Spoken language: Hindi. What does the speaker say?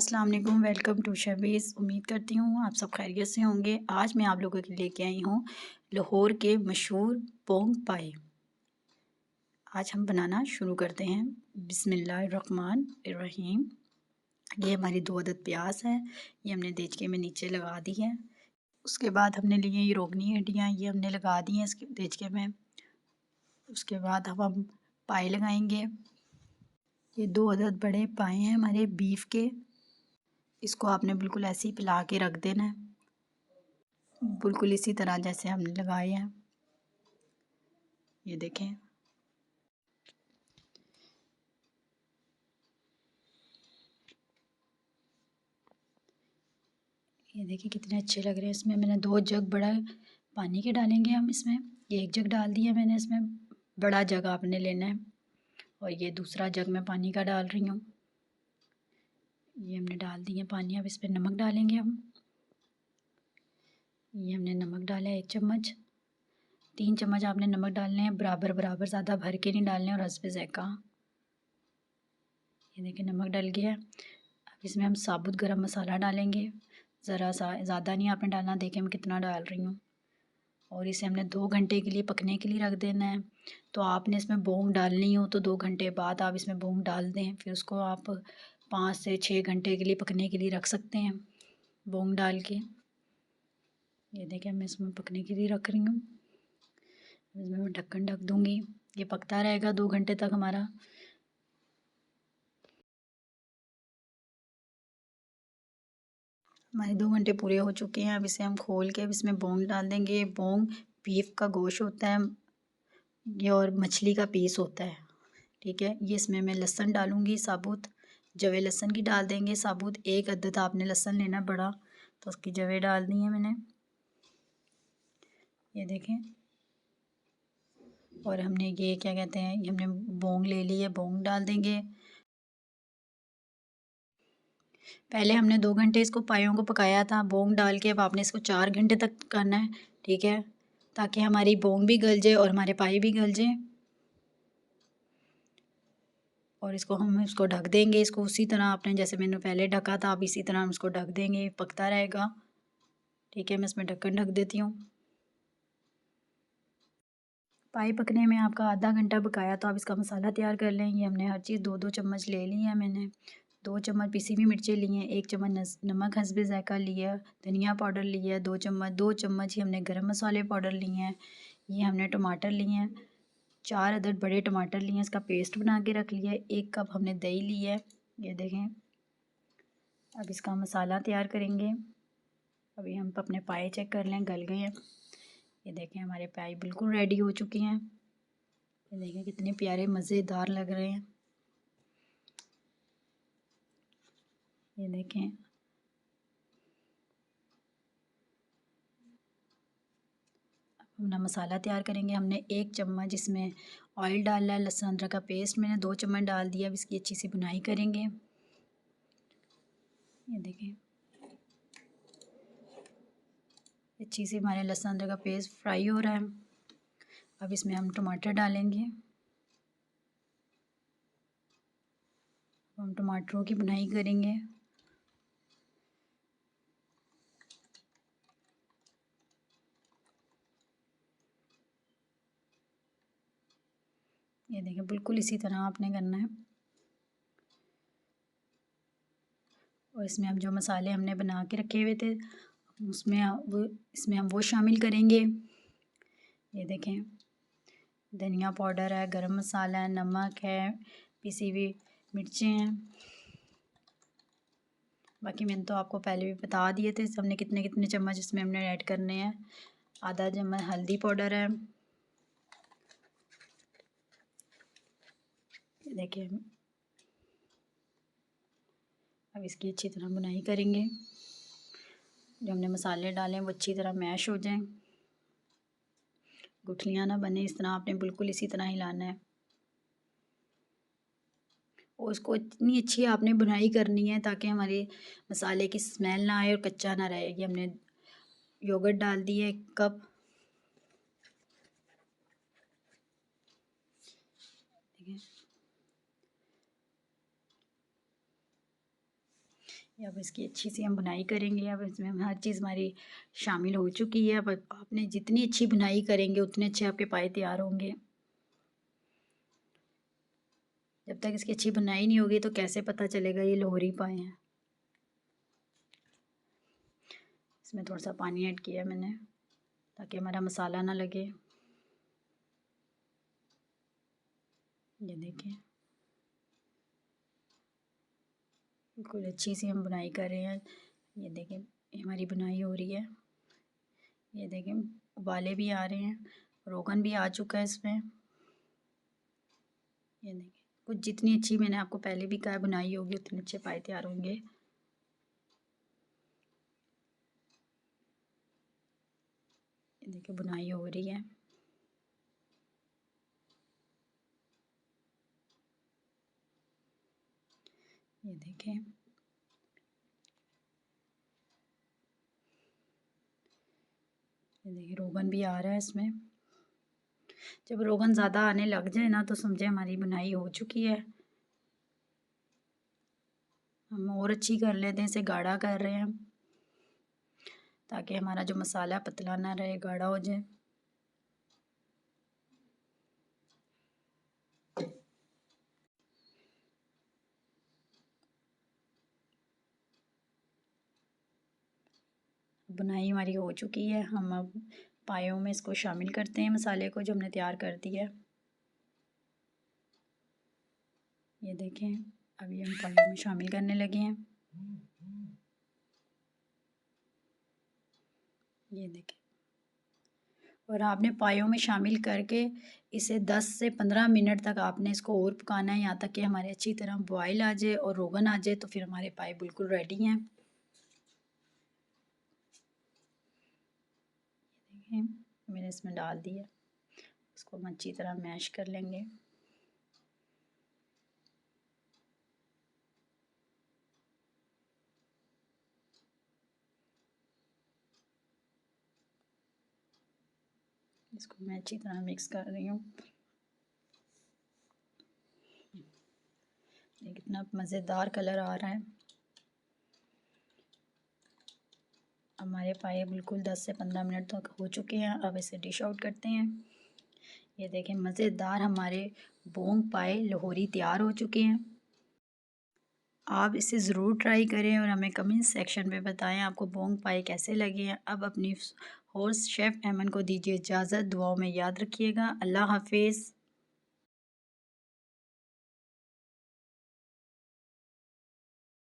अस्सलाम वालेकुम, वेलकम टू शबीज़। उम्मीद करती हूँ आप सब खैरियत से होंगे। आज मैं आप लोगों के लिए लेके आई हूँ लाहौर के मशहूर पोंग पाए। आज हम बनाना शुरू करते हैं। बिस्मिल्लाहिर्रहमानिर्रहीम। ये हमारी 2 अदद प्याज है, ये हमने देचके में नीचे लगा दी है। उसके बाद हमने लिए ये रोगनी हड्डियाँ, ये हमने लगा दी हैं इसके देचके में। उसके बाद अब हम पाए लगाएंगे। ये 2 अदद बड़े पाए हैं हमारे बीफ के। इसको आपने बिल्कुल ऐसे ही फैला के रख देना है, बिल्कुल इसी तरह जैसे हमने लगाए हैं। ये देखें, ये देखिए कितने अच्छे लग रहे हैं। इसमें मैंने 2 जग बड़ा पानी के डालेंगे हम इसमें। ये 1 जग डाल दिया मैंने इसमें, बड़ा जग आपने लेना है। और ये दूसरा जग मैं पानी का डाल रही हूँ। ये हमने डाल दिया पानी। अब इस पर नमक डालेंगे हम। ये हमने नमक डाला है 1 चम्मच। 3 चम्मच आपने नमक डालने हैं, बराबर बराबर, ज़्यादा भर के नहीं डालने। और हस्बे ज़ायक़ा। ये देखिए नमक डल गया है। अब इसमें हम साबुत गरम मसाला डालेंगे, ज़रा सा, ज़्यादा नहीं आपने डालना। देखें मैं कितना डाल रही हूँ। और इसे हमने 2 घंटे के लिए पकने के लिए रख देना है। तो आपने इसमें बोंग डालनी हो तो 2 घंटे बाद आप इसमें बोंग डाल दें, फिर उसको आप 5 से 6 घंटे के लिए पकने के लिए रख सकते हैं बोंग डाल के। ये देखिए मैं इसमें पकने के लिए रख रही हूँ। इसमें मैं ढक्कन ढक दूँगी, ये पकता रहेगा 2 घंटे तक हमारा। हमारे 2 घंटे पूरे हो चुके हैं। अब इसे हम खोल के अब इसमें बोंग डाल देंगे। बोंग बीफ का गोश्त होता है ये, और मछली का पीस होता है, ठीक है। ये इसमें मैं लहसुन डालूँगी साबुत, जवे लहसुन की डाल देंगे साबुत। 1 अदद आपने लहसुन लेना बड़ा, तो उसकी जवे डाल दी है मैंने। ये देखें। और हमने ये क्या कहते हैं, ये हमने बोंग ले ली है, बोंग डाल देंगे। पहले हमने 2 घंटे इसको पायों को पकाया था बोंग डाल के। अब आपने इसको 4 घंटे तक करना है, ठीक है, ताकि हमारी बोंग भी गल जाए और हमारे पाए भी गल जाए। और इसको हम इसको ढक देंगे। इसको उसी तरह आपने जैसे मैंने पहले ढका था, आप इसी तरह हम इसको ढक देंगे, पकता रहेगा, ठीक है। मैं इसमें ढक्कन ढक देती हूँ। पाए पकने में आपका आधा घंटा पकाया, तो आप इसका मसाला तैयार कर लें। ये हमने हर चीज़ 2-2 चम्मच ले ली है मैंने। 2 चम्मच पिसी हुई मिर्चें ली हैं, 1 चम्मच नमक हस्बे ज़ायक़ा लिया, धनिया पाउडर लिया 2 चम्मच ही हमने गरम मसाले पाउडर लिए हैं। ये हमने टमाटर लिए हैं, 4 अदद बड़े टमाटर लिए हैं, इसका पेस्ट बना के रख लिया है। 1 कप हमने दही ली है, ये देखें। अब इसका मसाला तैयार करेंगे। अभी हम अपने पाए चेक कर लें, गल गए हैं। ये देखें हमारे पाए बिल्कुल रेडी हो चुके हैं। ये देखें कितने प्यारे मज़ेदार लग रहे हैं। ये देखें, अपना मसाला तैयार करेंगे। हमने 1 चम्मच इसमें ऑयल डाला है, लहसुन अदरक का पेस्ट मैंने 2 चम्मच डाल दिया। अब इसकी अच्छी सी भुनाई करेंगे। ये देखें अच्छी सी हमारे लहसुन अदरक का पेस्ट फ्राई हो रहा है। अब इसमें हम टमाटर डालेंगे। हम टमाटरों की भुनाई करेंगे। ये देखें बिल्कुल इसी तरह आपने करना है। और इसमें हम जो मसाले हमने बना के रखे हुए थे, इसमें हम वो शामिल करेंगे। ये देखें धनिया पाउडर है, गरम मसाला है, नमक है, पिसी हुई मिर्चें हैं। बाकी मैंने तो आपको पहले भी बता दिए थे हमने कितने कितने चम्मच इसमें हमने ऐड करने हैं। आधा चम्मच हल्दी पाउडर है। देखिए अब इसकी अच्छी तरह बुनाई करेंगे। जो हमने मसाले डाले हैं वो अच्छी तरह मैश हो जाएं, गुठलियाँ ना बने। इस तरह आपने बिल्कुल इसी तरह हिलाना है। और इसको इतनी अच्छी आपने बुनाई करनी है ताकि हमारे मसाले की स्मेल ना आए और कच्चा ना रहे। ये हमने योगर्ट डाल दी है 1 कप। देखिए अब इसकी अच्छी सी हम बुनाई करेंगे। अब इसमें हम हर चीज़ हमारी शामिल हो चुकी है। अब आपने जितनी अच्छी बुनाई करेंगे उतने अच्छे आपके पाए तैयार होंगे। जब तक इसकी अच्छी बुनाई नहीं होगी तो कैसे पता चलेगा ये लाहौरी पाए हैं। इसमें थोड़ा सा पानी ऐड किया मैंने ताकि हमारा मसाला ना लगे। ये देखें, बिल्कुल अच्छी सी हम बुनाई कर रहे हैं। ये देखें, ये हमारी बुनाई हो रही है। ये देखें, उबाले भी आ रहे हैं, रोगन भी आ चुका है इसमें। ये देखें, कुछ जितनी अच्छी मैंने आपको पहले भी कहा बुनाई होगी उतने अच्छे पाए तैयार होंगे। ये देखिए बुनाई हो रही है। ये देखें, ये देखिए रोगन भी आ रहा है इसमें। जब रोगन ज़्यादा आने लग जाए ना तो समझे हमारी बुनाई हो चुकी है। हम और अच्छी कर लेते हैं, इसे गाढ़ा कर रहे हैं ताकि हमारा जो मसाला पतला ना रहे, गाढ़ा हो जाए। बुनाई हमारी हो चुकी है। हम अब पायों में इसको शामिल करते हैं, मसाले को जो हमने तैयार कर दिया है। ये देखें, अभी हम पायों में शामिल करने लगे हैं। ये देखें, और आपने पायों में शामिल करके इसे 10 से 15 मिनट तक आपने इसको और पकाना है, यहाँ तक कि हमारे अच्छी तरह बॉयल आ जाए और रोगन आ जाए, तो फिर हमारे पाए बिल्कुल रेडी हैं। ये देखें, मैंने इसमें डाल दिया। इसको हम अच्छी तरह मैश कर लेंगे। इसको मैं अच्छी तरह मिक्स कर रही हूँ। ये कितना मज़ेदार कलर आ रहा है। हमारे पाए बिल्कुल 10 से 15 मिनट तक हो चुके हैं। अब इसे डिश आउट करते हैं। ये देखें, मज़ेदार हमारे बोंग पाए लाहौरी तैयार हो चुके हैं। आप इसे ज़रूर ट्राई करें और हमें कमेंट सेक्शन में बताएं आपको बोंग पाए कैसे लगे हैं। अब अपनी होस्ट शेफ़ ऐमन को दीजिए इजाज़त। दुआओं में याद रखिएगा। अल्लाह हाफिज़।